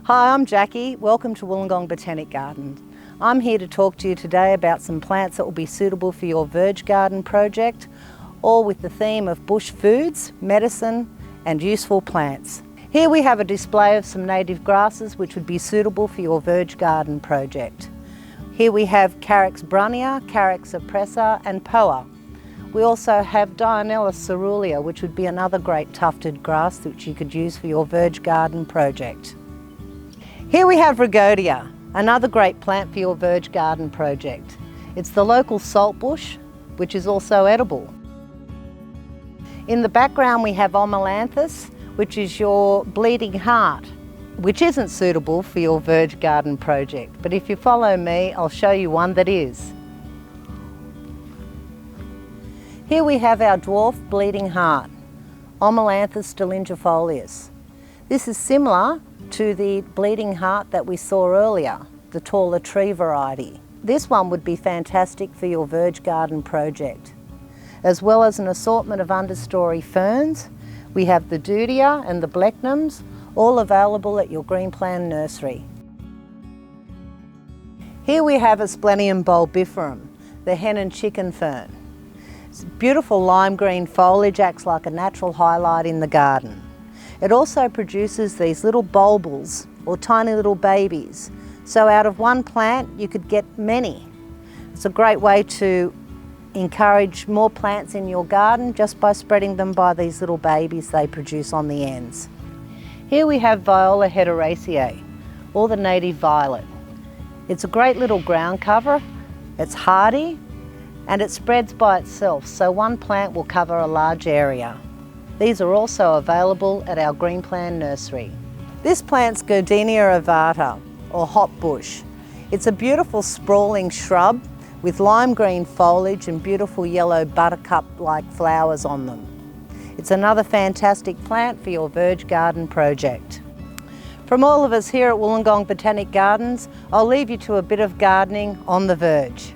Hi, I'm Jackie. Welcome to Wollongong Botanic Garden. I'm here to talk to you today about some plants that will be suitable for your Verge Garden project, all with the theme of bush foods, medicine and useful plants. Here we have a display of some native grasses which would be suitable for your Verge Garden project. Here we have Carex brunnea, Carex oppressor and poa. We also have Dianella Caerulea, which would be another great tufted grass which you could use for your Verge Garden project. Here we have Goodenia, another great plant for your Verge Garden project. It's the local salt bush, which is also edible. In the background we have Amalanthus, which is your bleeding heart, which isn't suitable for your Verge Garden project. But if you follow me, I'll show you one that is. Here we have our dwarf bleeding heart, Amalanthus stylingifolius. This is similar to the bleeding heart that we saw earlier, the taller tree variety. This one would be fantastic for your Verge Garden project. As well as an assortment of understory ferns, we have the Goodenia and the Blechnums, all available at your Green Plan nursery. Here we have Asplenium Bulbiferum, the hen and chicken fern. It's beautiful lime green foliage, acts like a natural highlight in the garden. It also produces these little bulbils or tiny little babies. So out of one plant you could get many. It's a great way to encourage more plants in your garden just by spreading them by these little babies they produce on the ends. Here we have Viola hederaceae, or the native violet. It's a great little ground cover, it's hardy and it spreads by itself, so one plant will cover a large area. These are also available at our Green Plan nursery. This plant's Goodenia ovata, or hot bush. It's a beautiful sprawling shrub with lime green foliage and beautiful yellow buttercup-like flowers on them. It's another fantastic plant for your Verge Garden project. From all of us here at Wollongong Botanic Gardens, I'll leave you to a bit of gardening on the Verge.